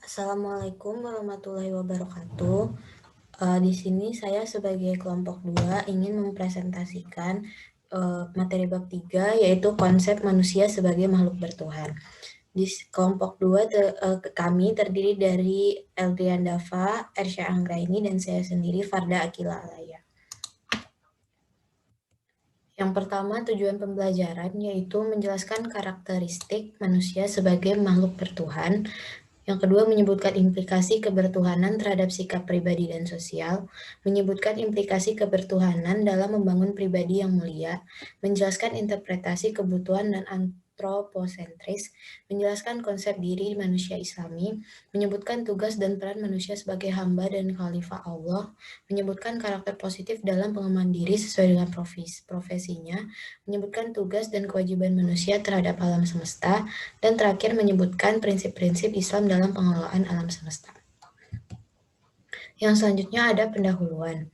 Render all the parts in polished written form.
Assalamualaikum warahmatullahi wabarakatuh. Di sini saya sebagai kelompok 2 ingin mempresentasikan materi bab 3 yaitu konsep manusia sebagai makhluk bertuhan. Di kelompok 2 kami terdiri dari Eldrian Dava, Ersya Anggraini, dan saya sendiri Farda Akila Alaya. Yang pertama, tujuan pembelajaran yaitu menjelaskan karakteristik manusia sebagai makhluk bertuhan. Yang kedua, menyebutkan implikasi kebertuhanan terhadap sikap pribadi dan sosial, menyebutkan implikasi kebertuhanan dalam membangun pribadi yang mulia, menjelaskan interpretasi kebutuhan dan antroposentris, menjelaskan konsep diri manusia Islami, menyebutkan tugas dan peran manusia sebagai hamba dan khalifah Allah, menyebutkan karakter positif dalam pengembangan diri sesuai dengan profesinya, menyebutkan tugas dan kewajiban manusia terhadap alam semesta, dan terakhir menyebutkan prinsip-prinsip Islam dalam pengelolaan alam semesta. Yang selanjutnya ada pendahuluan.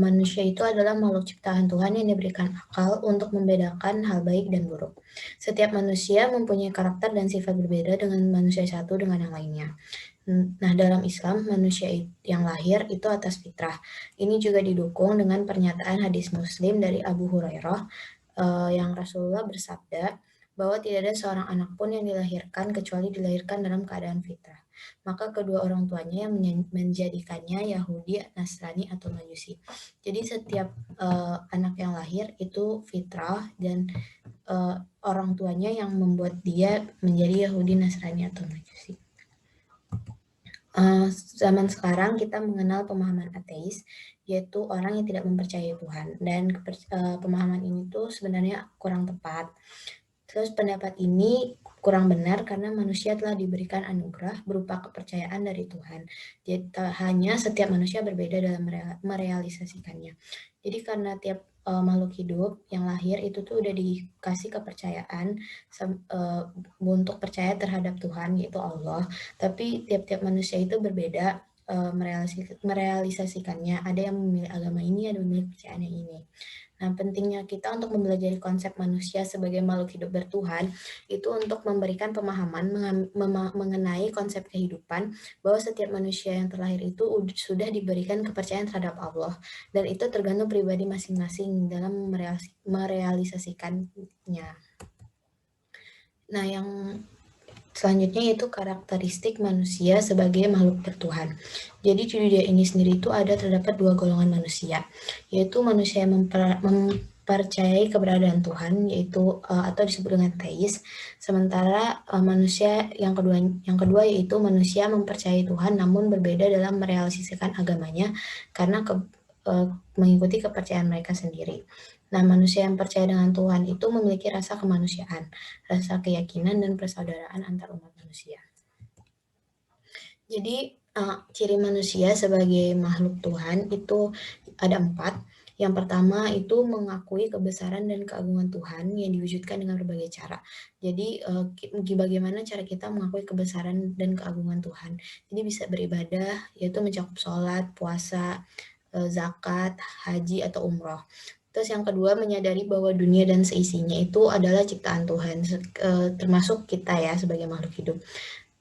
Manusia itu adalah makhluk ciptaan Tuhan yang diberikan akal untuk membedakan hal baik dan buruk. Setiap manusia mempunyai karakter dan sifat berbeda dengan manusia satu dengan yang lainnya. Nah, dalam Islam, manusia yang lahir itu atas fitrah. Ini juga didukung dengan pernyataan hadis Muslim dari Abu Hurairah yang Rasulullah bersabda bahwa tidak ada seorang anak pun yang dilahirkan kecuali dilahirkan dalam keadaan fitrah. Maka kedua orang tuanya yang menjadikannya Yahudi, Nasrani, atau Majusi. Jadi setiap anak yang lahir itu fitrah dan orang tuanya yang membuat dia menjadi Yahudi, Nasrani, atau Majusi. Zaman sekarang kita mengenal pemahaman ateis, yaitu orang yang tidak mempercayai Tuhan. Dan pemahaman ini tuh sebenarnya kurang tepat. Terus pendapat ini kurang benar karena manusia telah diberikan anugerah berupa kepercayaan dari Tuhan. Jadi hanya setiap manusia berbeda dalam merealisasikannya. Jadi karena tiap makhluk hidup yang lahir itu tuh udah dikasih kepercayaan untuk percaya terhadap Tuhan, yaitu Allah. Tapi tiap-tiap manusia itu berbeda merealisasikannya. Ada yang memilih agama ini, ada yang memilih kepercayaan yang ini. Nah, pentingnya kita untuk mempelajari konsep manusia sebagai makhluk hidup bertuhan itu untuk memberikan pemahaman mengenai konsep kehidupan bahwa setiap manusia yang terlahir itu sudah diberikan kepercayaan terhadap Allah dan itu tergantung pribadi masing-masing dalam merealisasikannya. Nah, yang selanjutnya yaitu karakteristik manusia sebagai makhluk bertuhan. Jadi di dunia ini sendiri itu terdapat dua golongan manusia, yaitu manusia yang mempercayai keberadaan Tuhan, yaitu atau disebut dengan teis. Sementara manusia yang kedua yaitu manusia mempercayai Tuhan namun berbeda dalam merealisasikan agamanya karena mengikuti kepercayaan mereka sendiri. Nah, manusia yang percaya dengan Tuhan itu memiliki rasa kemanusiaan, rasa keyakinan, dan persaudaraan antar umat manusia. Jadi, ciri manusia sebagai makhluk Tuhan itu ada 4. Yang pertama itu mengakui kebesaran dan keagungan Tuhan yang diwujudkan dengan berbagai cara. Jadi, bagaimana cara kita mengakui kebesaran dan keagungan Tuhan? Jadi bisa beribadah, yaitu mencakup sholat, puasa, zakat, haji, atau umroh. Terus yang kedua, menyadari bahwa dunia dan seisinya itu adalah ciptaan Tuhan, termasuk kita ya sebagai makhluk hidup.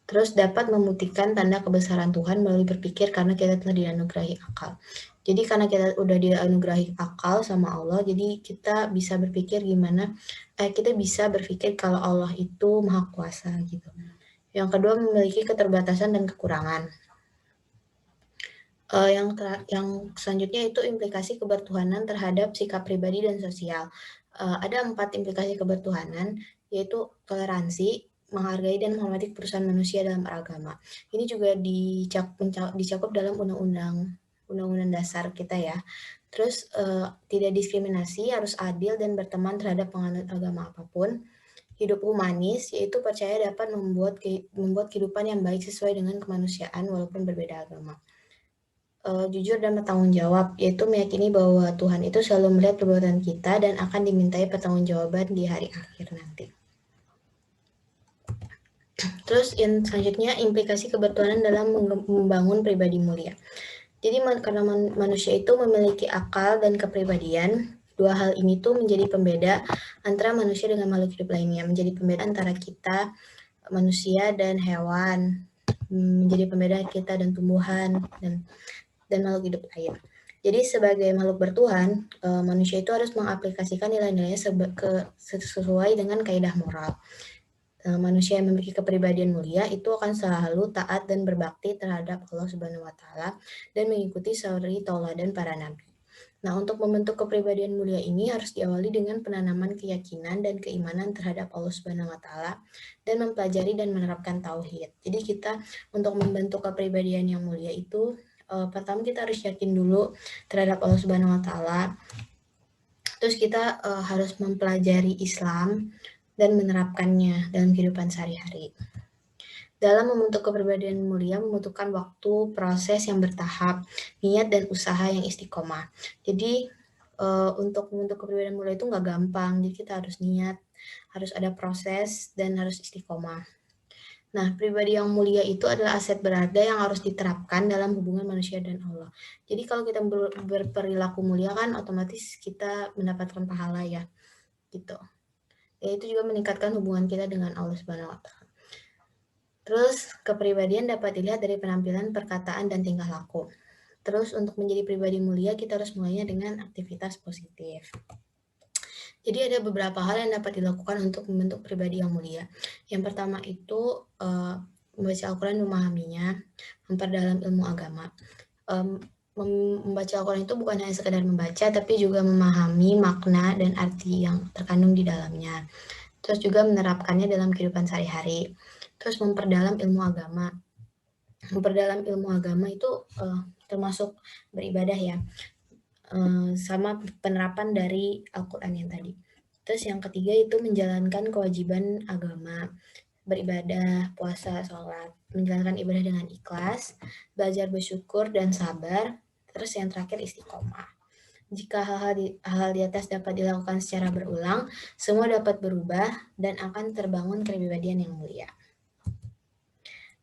Terus dapat membuktikan tanda kebesaran Tuhan melalui berpikir karena kita telah dianugerahi akal. Jadi karena kita udah dianugerahi akal sama Allah, jadi kita bisa berpikir kita bisa berpikir kalau Allah itu maha kuasa gitu. Yang kedua, memiliki keterbatasan dan kekurangan. Yang selanjutnya itu implikasi kebertuhanan terhadap sikap pribadi dan sosial. Ada 4 implikasi kebertuhanan, yaitu toleransi, menghargai dan menghormati keputusan manusia dalam beragama. Ini juga dicakup dalam undang-undang dasar kita ya. Terus tidak diskriminasi, harus adil dan berteman terhadap penganut agama apapun. Hidup humanis, yaitu percaya dapat membuat kehidupan yang baik sesuai dengan kemanusiaan walaupun berbeda agama. Jujur dan bertanggung jawab, yaitu meyakini bahwa Tuhan itu selalu melihat perbuatan kita dan akan dimintai pertanggungjawaban di hari akhir nanti. Terus yang selanjutnya, implikasi kebertuhanan dalam membangun pribadi mulia. Jadi karena manusia itu memiliki akal dan kepribadian, dua hal ini tuh menjadi pembeda antara manusia dengan makhluk hidup lainnya, menjadi pembeda antara kita, manusia, dan hewan. menjadi pembeda kita dan tumbuhan dan makhluk hidup lain. Jadi sebagai makhluk bertuhan, manusia itu harus mengaplikasikan nilai-nilainya sesuai dengan kaidah moral. Manusia yang memiliki kepribadian mulia itu akan selalu taat dan berbakti terhadap Allah Subhanahu wa taala dan mengikuti suri tauladan para nabi. Nah, untuk membentuk kepribadian mulia ini harus diawali dengan penanaman keyakinan dan keimanan terhadap Allah Subhanahu wa taala dan mempelajari dan menerapkan tauhid. Jadi kita untuk membentuk kepribadian yang mulia itu pertama kita harus yakin dulu terhadap Allah Subhanahu wa taala. Terus kita harus mempelajari Islam dan menerapkannya dalam kehidupan sehari-hari. Dalam membentuk kepribadian mulia membutuhkan waktu, proses yang bertahap, niat dan usaha yang istiqomah. Jadi untuk membentuk kepribadian mulia itu nggak gampang, jadi kita harus niat, harus ada proses, dan harus istiqomah. Nah, pribadi yang mulia itu adalah aset berharga yang harus diterapkan dalam hubungan manusia dan Allah. Jadi kalau kita berperilaku mulia kan otomatis kita mendapatkan pahala ya, gitu. Ya itu juga meningkatkan hubungan kita dengan Allah Subhanahu wa taala. Terus, kepribadian dapat dilihat dari penampilan, perkataan, dan tingkah laku. Terus, untuk menjadi pribadi mulia, kita harus mulainya dengan aktivitas positif. Jadi, ada beberapa hal yang dapat dilakukan untuk membentuk pribadi yang mulia. Yang pertama itu, membaca Al-Quran, memahaminya, memperdalam ilmu agama. Membaca Al-Quran itu bukan hanya sekedar membaca, tapi juga memahami makna dan arti yang terkandung di dalamnya. Terus juga menerapkannya dalam kehidupan sehari-hari. Terus memperdalam ilmu agama. Memperdalam ilmu agama itu termasuk beribadah ya, sama penerapan dari Al-Quran yang tadi. Terus yang ketiga itu menjalankan kewajiban agama, beribadah, puasa, sholat, menjalankan ibadah dengan ikhlas, belajar bersyukur dan sabar. Terus yang terakhir istiqomah. Jika hal-hal di atas dapat dilakukan secara berulang, semua dapat berubah dan akan terbangun kepribadian yang mulia.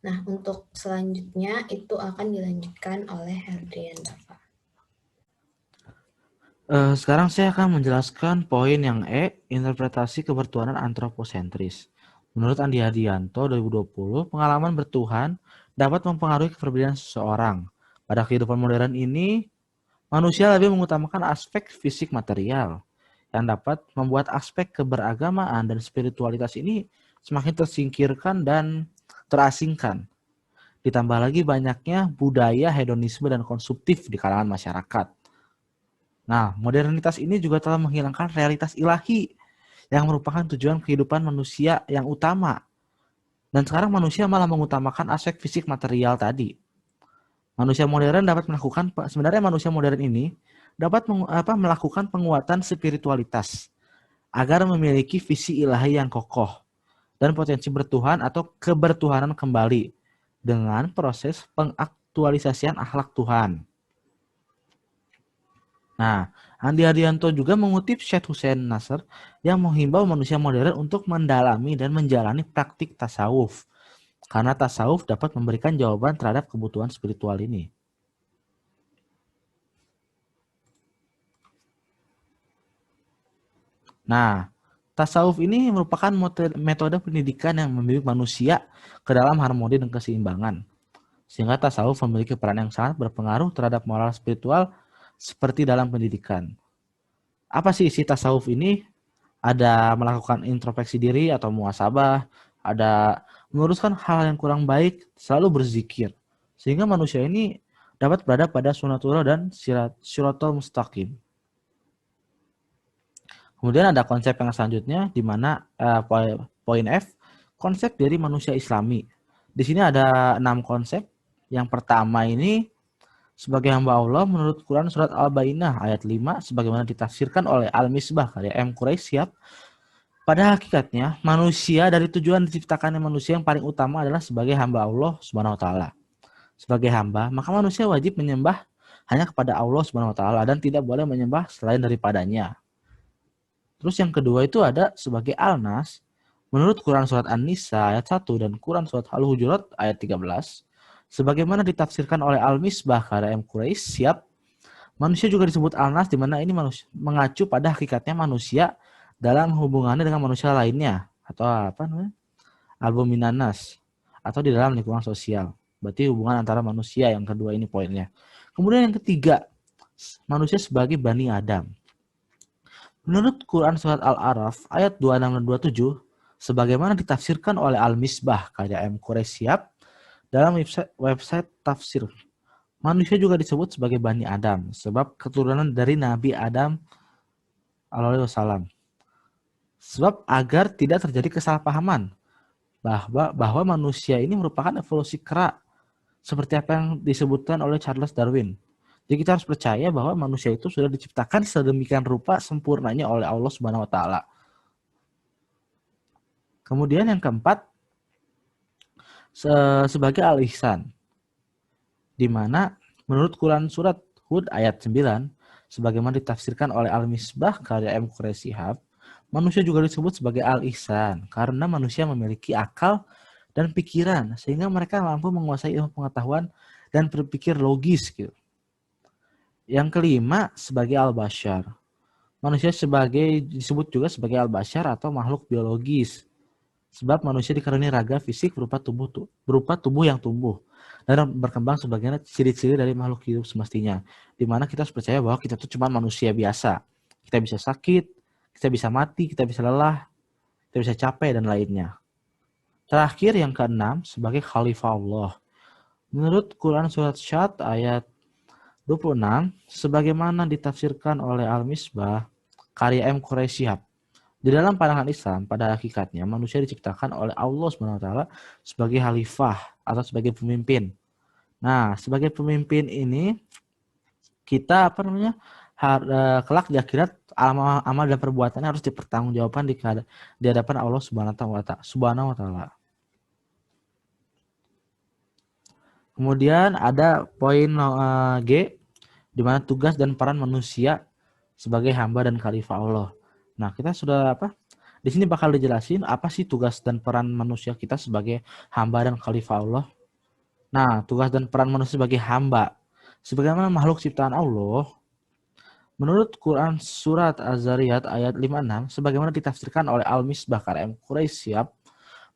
Nah, untuk selanjutnya itu akan dilanjutkan oleh Hadrian Dava. Sekarang saya akan menjelaskan poin yang interpretasi kebertuhanan antroposentris. Menurut Andi Hadianto 2020, pengalaman bertuhan dapat mempengaruhi kepribadian seseorang. Pada kehidupan modern ini, manusia lebih mengutamakan aspek fisik material yang dapat membuat aspek keberagamaan dan spiritualitas ini semakin tersingkirkan dan terasingkan. Ditambah lagi banyaknya budaya hedonisme dan konsumtif di kalangan masyarakat. Nah, modernitas ini juga telah menghilangkan realitas ilahi yang merupakan tujuan kehidupan manusia yang utama. Dan sekarang manusia malah mengutamakan aspek fisik material tadi. Manusia modern ini dapat melakukan penguatan spiritualitas agar memiliki visi ilahi yang kokoh dan potensi bertuhan atau kebertuhanan kembali dengan proses pengaktualisasian akhlak Tuhan. Nah, Andi Hadianto juga mengutip Syekh Hussein Nasr yang menghimbau manusia modern untuk mendalami dan menjalani praktik tasawuf. Karena tasawuf dapat memberikan jawaban terhadap kebutuhan spiritual ini. Nah, tasawuf ini merupakan metode pendidikan yang membimbing manusia ke dalam harmoni dan keseimbangan. Sehingga tasawuf memiliki peran yang sangat berpengaruh terhadap moral spiritual seperti dalam pendidikan. Apa sih isi tasawuf ini? Ada melakukan introspeksi diri atau muhasabah, ada meluruskan hal yang kurang baik, selalu berzikir. Sehingga manusia ini dapat berada pada sunatullah dan siratul mustaqim. Kemudian ada konsep yang selanjutnya di mana poin F, konsep dari manusia Islami. Di sini ada 6 konsep. Yang pertama ini sebagai hamba Allah menurut Quran surat Al-Bayyinah ayat 5 sebagaimana ditafsirkan oleh Al-Misbah karya M. Quraisyab. Pada hakikatnya manusia dari tujuan diciptakannya manusia yang paling utama adalah sebagai hamba Allah Subhanahu wa taala. Sebagai hamba, maka manusia wajib menyembah hanya kepada Allah Subhanahu wa taala dan tidak boleh menyembah selain daripadanya. Terus yang kedua itu ada sebagai Al-Nas menurut Quran surat An-Nisa ayat 1 dan Quran surat Al-Hujurat ayat 13. Sebagaimana ditafsirkan oleh Al-Misbah karya M. Quraisyab, manusia juga disebut Al-Nas di mana ini mengacu pada hakikatnya manusia dalam hubungannya dengan manusia lainnya atau apa namanya? Al-Minanas atau di dalam lingkungan sosial. Berarti hubungan antara manusia yang kedua ini poinnya. Kemudian yang ketiga, manusia sebagai Bani Adam. Menurut Quran Surat Al-A'raf ayat 26 dan 27, sebagaimana ditafsirkan oleh Al-Misbah karya M. Quraisyab dalam website tafsir, manusia juga disebut sebagai Bani Adam sebab keturunan dari Nabi Adam alaihi wasallam. Sebab agar tidak terjadi kesalahpahaman bahwa manusia ini merupakan evolusi kera seperti apa yang disebutkan oleh Charles Darwin. Jadi kita harus percaya bahwa manusia itu sudah diciptakan sedemikian rupa sempurnanya oleh Allah Subhanahu wa taala. Kemudian yang keempat, sebagai al-ihsan, di mana menurut Quran surat Hud ayat 9, sebagaimana ditafsirkan oleh Al-Misbah karya M. Quraisyab, manusia juga disebut sebagai al-ihsan karena manusia memiliki akal dan pikiran sehingga mereka mampu menguasai ilmu pengetahuan dan berpikir logis gitu. Yang kelima, sebagai al-bashar. Manusia disebut juga sebagai al-bashar atau makhluk biologis. Sebab manusia dikaruniai raga fisik berupa tubuh yang tumbuh dan berkembang sebagaimana ciri-ciri dari makhluk hidup semestinya. Di mana kita harus percaya bahwa kita itu cuma manusia biasa. Kita bisa sakit, kita bisa mati, kita bisa lelah, kita bisa capek dan lainnya. Terakhir yang keenam, sebagai khalifah Allah. Menurut Quran surat Syad ayat 26, sebagaimana ditafsirkan oleh Al-Misbah karya M. Quraisyab. Di dalam pandangan Islam, pada hakikatnya manusia diciptakan oleh Allah SWT sebagai khalifah atau sebagai pemimpin. Nah, sebagai pemimpin ini kita kelak di akhirat amal dan perbuatannya harus dipertanggungjawabkan di hadapan Allah Subhanahu wa taala. Kemudian ada poin G, di mana tugas dan peran manusia sebagai hamba dan khalifah Allah. Nah, kita sudah di sini bakal dijelasin apa sih tugas dan peran manusia kita sebagai hamba dan khalifah Allah. Nah, tugas dan peran manusia sebagai hamba, sebagaimana makhluk ciptaan Allah, menurut Quran surat Az-Zariyat ayat 56, sebagaimana ditafsirkan oleh Al-Misbah karya M. Quraisyab,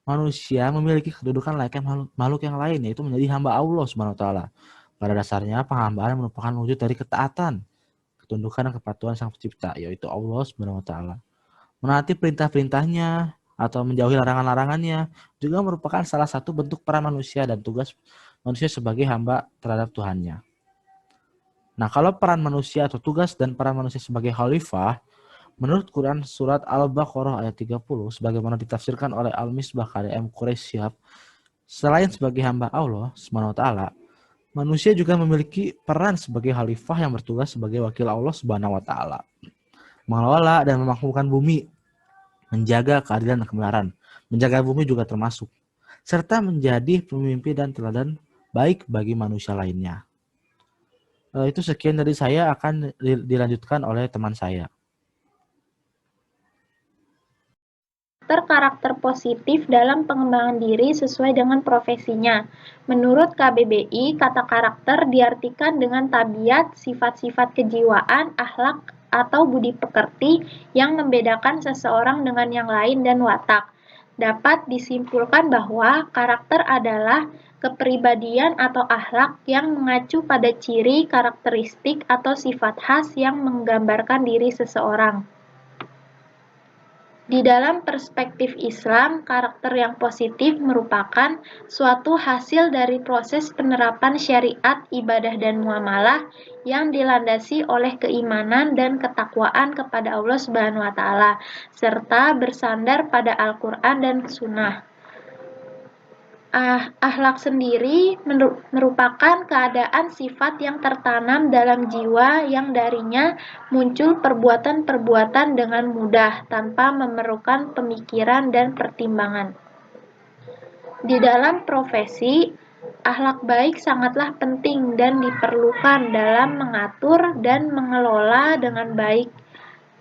manusia memiliki kedudukan layaknya makhluk yang lain, yaitu menjadi hamba Allah Subhanahu wa taala. Pada dasarnya, penghambaan merupakan wujud dari ketaatan, ketundukan dan kepatuhan Sang Pencipta, yaitu Allah Subhanahu wa taala. Menaati perintah-perintahnya atau menjauhi larangan-larangannya juga merupakan salah satu bentuk peran manusia dan tugas manusia sebagai hamba terhadap Tuhannya. Nah, kalau peran manusia atau tugas dan peran manusia sebagai khalifah, menurut Quran surat Al-Baqarah ayat 30, sebagaimana ditafsirkan oleh Al-Misbah karya M. Quraisyab, selain sebagai hamba Allah Subhanahu wa taala, manusia juga memiliki peran sebagai khalifah yang bertugas sebagai wakil Allah Subhanahu wa taala, mengelola dan memakmurkan bumi, menjaga keadilan dan kebenaran, menjaga bumi juga termasuk, serta menjadi pemimpin dan teladan baik bagi manusia lainnya. Itu sekian dari saya, akan dilanjutkan oleh teman saya. Karakter positif dalam pengembangan diri sesuai dengan profesinya. Menurut KBBI, kata karakter diartikan dengan tabiat, sifat-sifat kejiwaan, akhlak, atau budi pekerti yang membedakan seseorang dengan yang lain dan watak. Dapat disimpulkan bahwa karakter adalah kepribadian atau akhlak yang mengacu pada ciri, karakteristik, atau sifat khas yang menggambarkan diri seseorang. Di dalam perspektif Islam, karakter yang positif merupakan suatu hasil dari proses penerapan syariat, ibadah, dan muamalah yang dilandasi oleh keimanan dan ketakwaan kepada Allah Subhanahu wa taala serta bersandar pada Al-Qur'an dan Sunnah. Akhlak sendiri merupakan keadaan sifat yang tertanam dalam jiwa yang darinya muncul perbuatan-perbuatan dengan mudah tanpa memerlukan pemikiran dan pertimbangan. Di dalam profesi, akhlak baik sangatlah penting dan diperlukan dalam mengatur dan mengelola dengan baik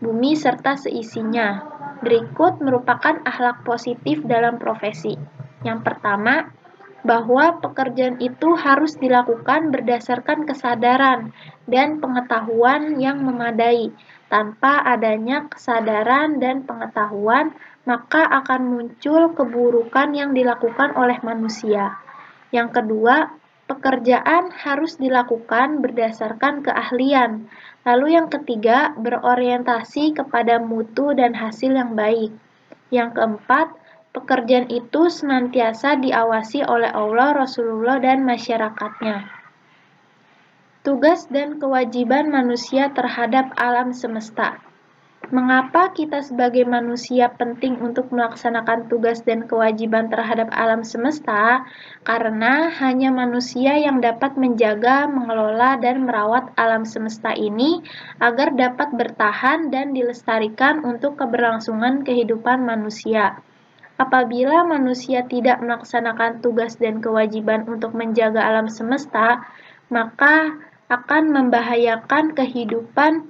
bumi serta seisinya. Berikut merupakan akhlak positif dalam profesi. Yang pertama, bahwa pekerjaan itu harus dilakukan berdasarkan kesadaran dan pengetahuan yang memadai. Tanpa adanya kesadaran dan pengetahuan, maka akan muncul keburukan yang dilakukan oleh manusia. Yang kedua, pekerjaan harus dilakukan berdasarkan keahlian. Lalu yang ketiga, berorientasi kepada mutu dan hasil yang baik. Yang keempat, pekerjaan itu senantiasa diawasi oleh Allah, Rasulullah, dan masyarakatnya. Tugas dan kewajiban manusia terhadap alam semesta. Mengapa kita sebagai manusia penting untuk melaksanakan tugas dan kewajiban terhadap alam semesta? Karena hanya manusia yang dapat menjaga, mengelola, dan merawat alam semesta ini agar dapat bertahan dan dilestarikan untuk keberlangsungan kehidupan manusia. Apabila manusia tidak melaksanakan tugas dan kewajiban untuk menjaga alam semesta, maka akan membahayakan kehidupan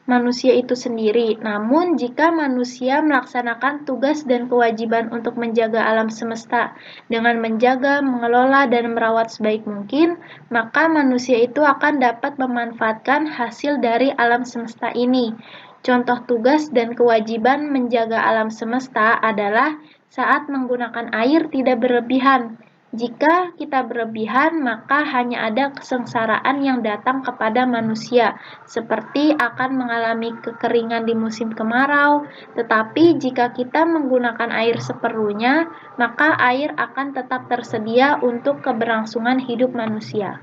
manusia itu sendiri. Namun, jika manusia melaksanakan tugas dan kewajiban untuk menjaga alam semesta dengan menjaga, mengelola, dan merawat sebaik mungkin, maka manusia itu akan dapat memanfaatkan hasil dari alam semesta ini. Contoh tugas dan kewajiban menjaga alam semesta adalah saat menggunakan air tidak berlebihan. Jika kita berlebihan, maka hanya ada kesengsaraan yang datang kepada manusia, seperti akan mengalami kekeringan di musim kemarau. Tetapi jika kita menggunakan air seperlunya, maka air akan tetap tersedia untuk keberlangsungan hidup manusia.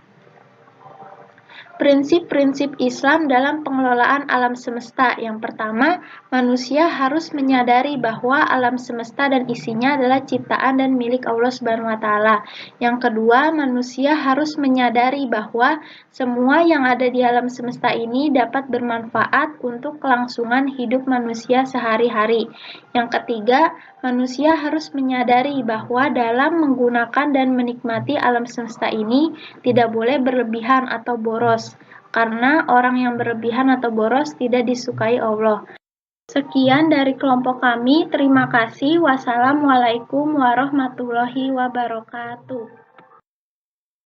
Prinsip-prinsip Islam dalam pengelolaan alam semesta. Yang pertama, manusia harus menyadari bahwa alam semesta dan isinya adalah ciptaan dan milik Allah Subhanahu wa taala. Yang kedua, manusia harus menyadari bahwa semua yang ada di alam semesta ini dapat bermanfaat untuk kelangsungan hidup manusia sehari-hari. Yang ketiga, manusia harus menyadari bahwa dalam menggunakan dan menikmati alam semesta ini tidak boleh berlebihan atau boros, karena orang yang berlebihan atau boros tidak disukai Allah. Sekian dari kelompok kami. Terima kasih. Wassalamualaikum warahmatullahi wabarakatuh.